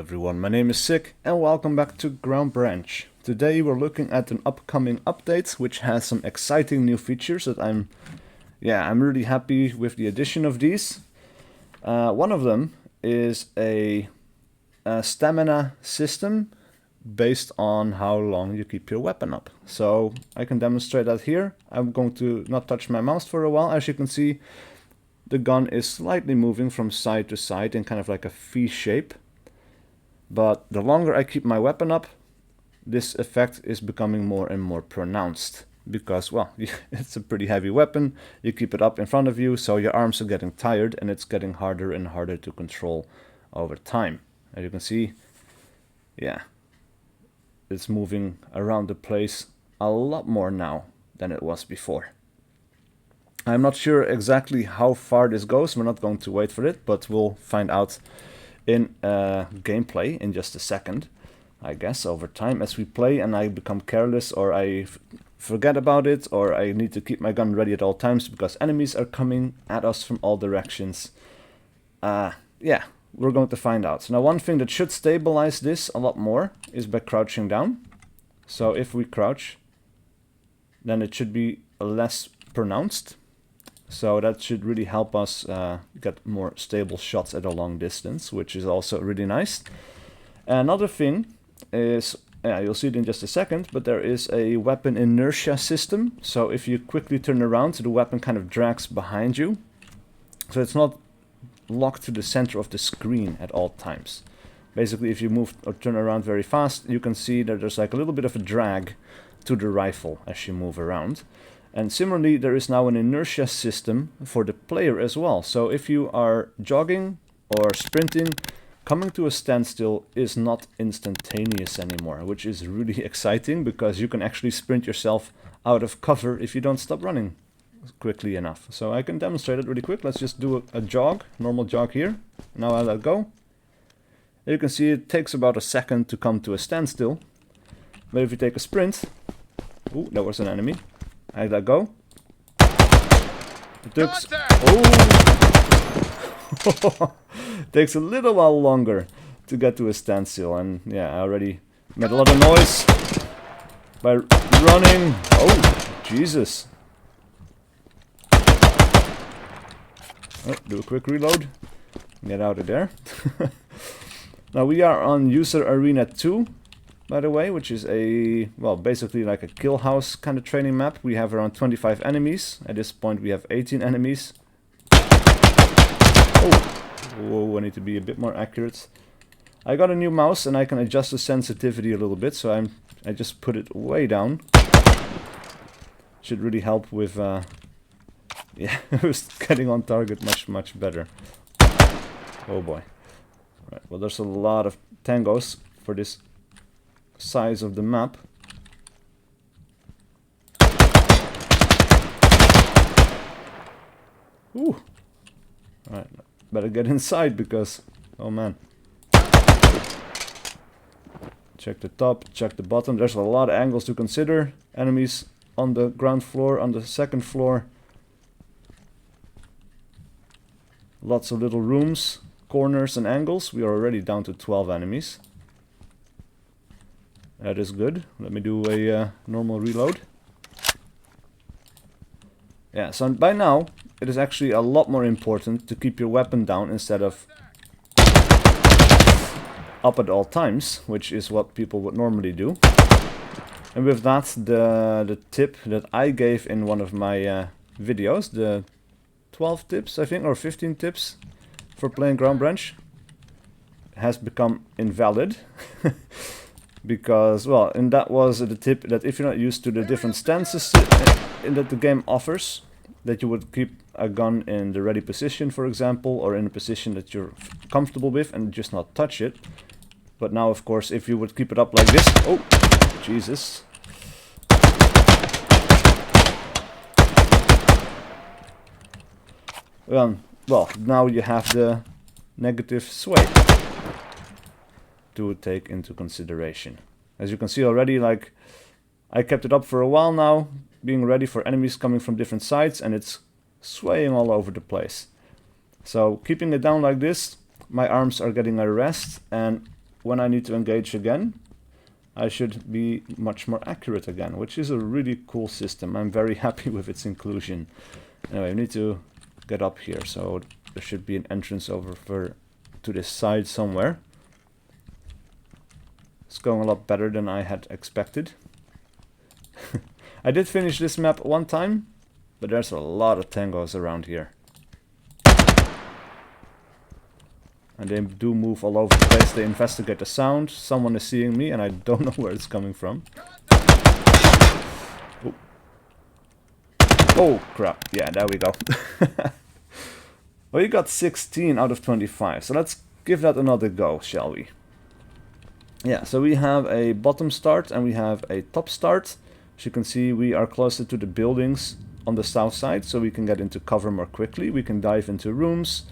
everyone, my name is SiC and welcome back to Ground Branch. Today we're looking at an upcoming update which has some exciting new features that I'm really happy with the addition of these. One of them is a stamina system based on how long you keep your weapon up. So I can demonstrate that here. I'm going to not touch my mouse for a while. As you can see, the gun is slightly moving from side to side in kind of like a V shape. But the longer I keep my weapon up, this effect is becoming more and more pronounced. Because, well, it's a pretty heavy weapon, you keep it up in front of you, so your arms are getting tired and it's getting harder and harder to control over time. As you can see, yeah, it's moving around the place a lot more now than it was before. I'm not sure exactly how far this goes, we're not going to wait for it, but we'll find out in gameplay in just a second, I guess, over time as we play and I become careless or I forget about it or I need to keep my gun ready at all times because enemies are coming at us from all directions. Yeah, we're going to find out. Now one thing that should stabilize this a lot more is by crouching down. So if we crouch, then it should be less pronounced. So that should really help us get more stable shots at a long distance, which is also really nice. Another thing is, you'll see it in just a second, but there is a weapon inertia system. So if you quickly turn around, the weapon kind of drags behind you. So it's not locked to the center of the screen at all times. Basically, if you move or turn around very fast, you can see that there's like a little bit of a drag to the rifle as you move around. And similarly, there is now an inertia system for the player as well. So if you are jogging or sprinting, coming to a standstill is not instantaneous anymore, which is really exciting because you can actually sprint yourself out of cover if you don't stop running quickly enough. So I can demonstrate it really quick. Let's just do a jog, normal jog here. Now I let go. You can see it takes about a second to come to a standstill. But if you take a sprint, ooh, that was an enemy. I let go. It takes, takes a little while longer to get to a standstill, and yeah, I already made a lot of noise by running. Oh, Jesus. Oh, do a quick reload. Get out of there. Now we are on User Arena 2. By the way, which is a, well, basically like a kill house kind of training map. We have around 25 enemies. At this point we have 18 enemies. Oh, whoa, I need to be a bit more accurate. I got a new mouse and I can adjust the sensitivity a little bit, so I just put it way down. Should really help with, yeah, getting on target much better. Oh boy. Right, well, there's a lot of tangos for this size of the map. Ooh. Alright, better get inside because, oh man. Check the top, check the bottom. There's a lot of angles to consider. Enemies on the ground floor, on the second floor. Lots of little rooms, corners and angles. We are already down to 12 enemies. That is good. Let me do a normal reload. Yeah, so by now it is actually a lot more important to keep your weapon down instead of up at all times, which is what people would normally do. And with that, the tip that I gave in one of my videos, the 12 tips, I think, or 15 tips for playing Ground Branch, has become invalid. Because, well, and that was the tip that if you're not used to the different stances that the game offers, that you would keep a gun in the ready position, for example, or in a position that you're comfortable with and just not touch it. But now, of course, if you would keep it up like this, oh, Jesus. Well, now you have the negative sway to take into consideration. As you can see already, like, I kept it up for a while now, being ready for enemies coming from different sides, and it's swaying all over the place. So keeping it down like this, my arms are getting a rest, and when I need to engage again, I should be much more accurate again, which is a really cool system. I'm very happy with its inclusion. Anyway, we need to get up here, so there should be an entrance over to this side somewhere. It's going a lot better than I had expected. I did finish this map one time, but there's a lot of tangos around here. And they do move all over the place. They investigate the sound. Someone is seeing me and I don't know where it's coming from. Oh, oh crap. Yeah, there we go. Well, you got 16 out of 25. So let's give that another go, shall we? Yeah, so we have a bottom start and we have a top start. As you can see, we are closer to the buildings on the south side, so we can get into cover more quickly. We can dive into rooms.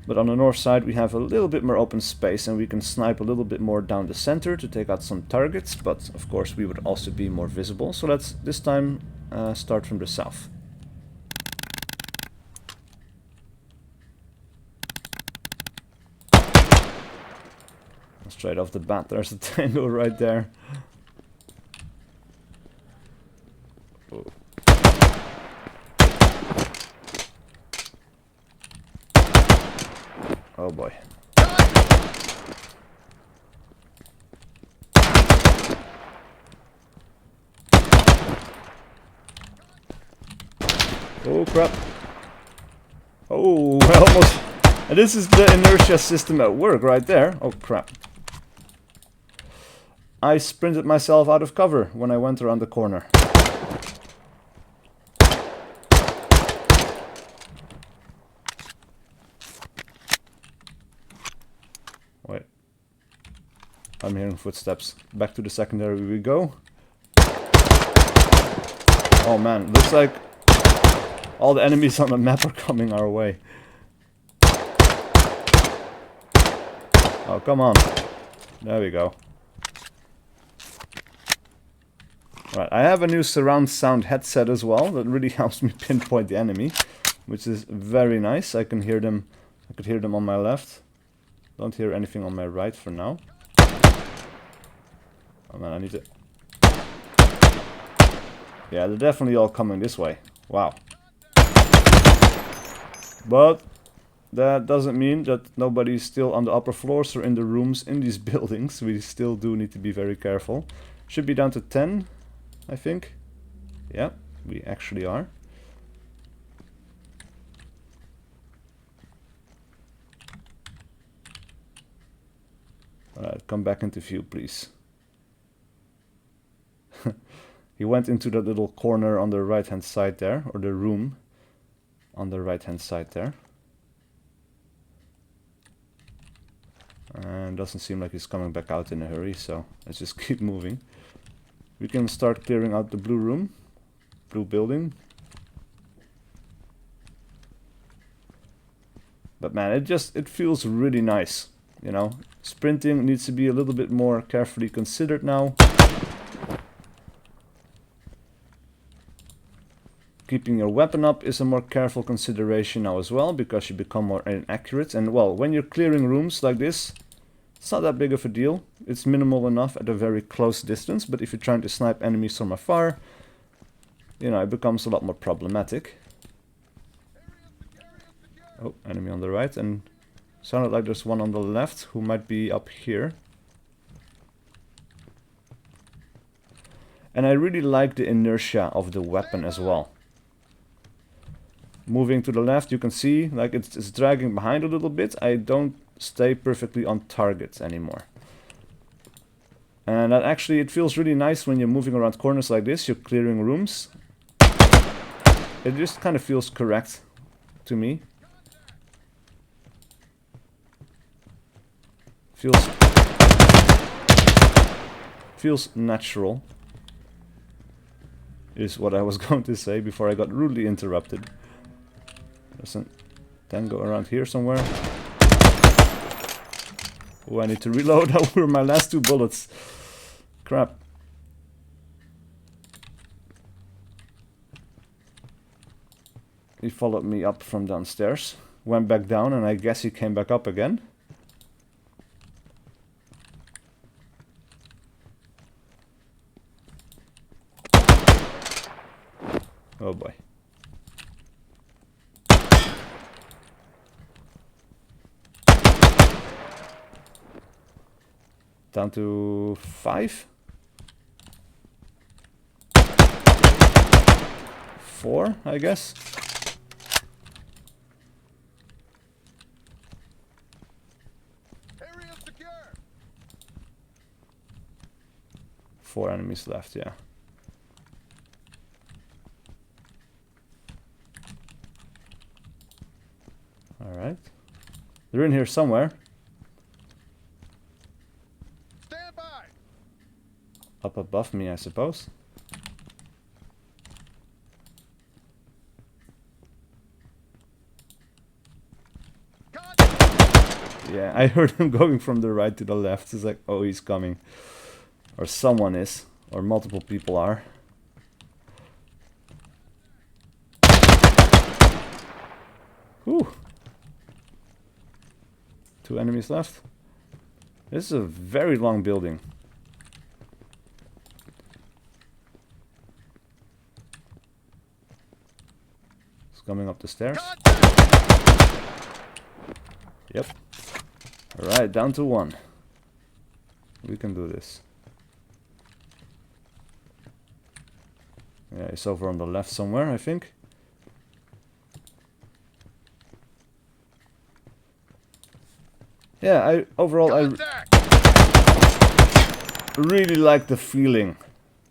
But on the north side we have a little bit more open space and we can snipe a little bit more down the center to take out some targets, but of course we would also be more visible. So let's this time start from the south. Straight off the bat, there's a tango right there. Oh. Oh boy. Oh crap. Oh, I almost... And this is the inertia system at work right there. Oh crap. I sprinted myself out of cover when I went around the corner. Wait. I'm hearing footsteps. Back to the secondary we go. Oh man, looks like all the enemies on the map are coming our way. Oh, come on. There we go. Right, I have a new surround sound headset as well that really helps me pinpoint the enemy, which is very nice. I can hear them. I could hear them on my left. Don't hear anything on my right for now. Oh man, I need to... Yeah, they're definitely all coming this way. Wow. But that doesn't mean that nobody's still on the upper floors or in the rooms in these buildings. We still do need to be very careful. Should be down to 10, I think. Yeah, we actually are. Alright, come back into view, please. He went into that little corner on the right hand side there, or the room on the right hand side there. And doesn't seem like he's coming back out in a hurry, so let's just keep moving. We can start clearing out the blue room, blue building. But man, it feels really nice, you know. Sprinting needs to be a little bit more carefully considered now. Keeping your weapon up is a more careful consideration now as well, because you become more inaccurate. And well, when you're clearing rooms like this, it's not that big of a deal. It's minimal enough at a very close distance, but if you're trying to snipe enemies from afar, you know, it becomes a lot more problematic. Oh, enemy on the right, and sounded like there's one on the left who might be up here. And I really like the inertia of the weapon as well. Moving to the left, you can see like it's dragging behind a little bit. I don't stay perfectly on target anymore. And that actually, it feels really nice when you're moving around corners like this, you're clearing rooms. It just kind of feels correct to me. Feels natural, is what I was going to say before I got rudely interrupted. There's a tango around here somewhere. Oh, I need to reload. How were my last 2 bullets? Crap. He followed me up from downstairs. Went back down and I guess he came back up again. Oh boy. Down to 5. 4, I guess. Area secure. 4 enemies left, yeah. Alright. They're in here somewhere. Stand by. Up above me, I suppose. Yeah, I heard him going from the right to the left. It's like, oh, he's coming. Or someone is. Or multiple people are. Whew. 2 enemies left. This is a very long building. It's coming up the stairs. Yep. Alright, down to 1. We can do this. Yeah, it's over on the left somewhere, I think. Yeah, overall I really like the feeling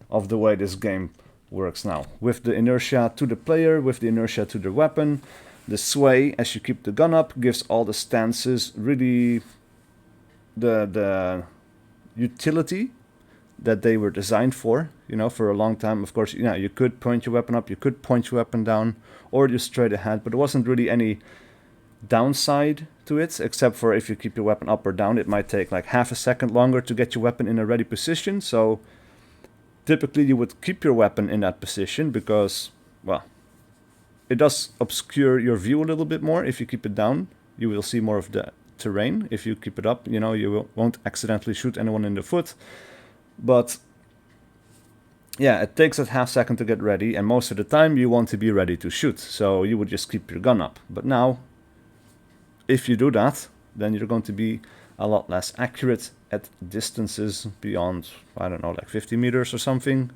of the way this game works now. With the inertia to the player, with the inertia to the weapon. The sway as you keep the gun up gives all the stances really the utility that they were designed for. You know, for a long time, of course, you know, you could point your weapon up, you could point your weapon down, or just straight ahead, but there wasn't really any downside to it, except for if you keep your weapon up or down, it might take like half a second longer to get your weapon in a ready position. So typically you would keep your weapon in that position because, well, it does obscure your view a little bit more. If you keep it down, you will see more of the terrain. If you keep it up, you know, you won't accidentally shoot anyone in the foot. But yeah, it takes a half second to get ready, and most of the time you want to be ready to shoot, so you would just keep your gun up. But now, if you do that, then you're going to be a lot less accurate at distances beyond, I don't know, like 50 meters or something.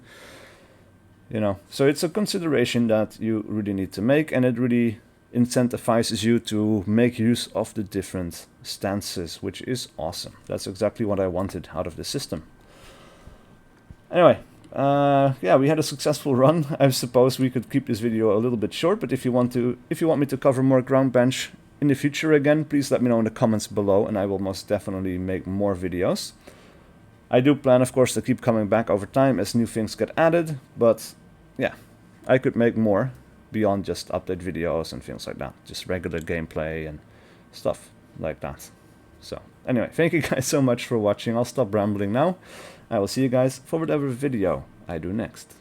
You know, so it's a consideration that you really need to make, and it really incentivizes you to make use of the different stances, which is awesome. That's exactly what I wanted out of the system. Anyway, yeah, we had a successful run. I suppose we could keep this video a little bit short, but if you want me to cover more Ground Bench in the future again, please let me know in the comments below, and I will most definitely make more videos. I do plan, of course, to keep coming back over time as new things get added, but yeah, I could make more beyond just update videos and things like that. Just regular gameplay and stuff like that. So, anyway, thank you guys so much for watching. I'll stop rambling now. I will see you guys for whatever video I do next.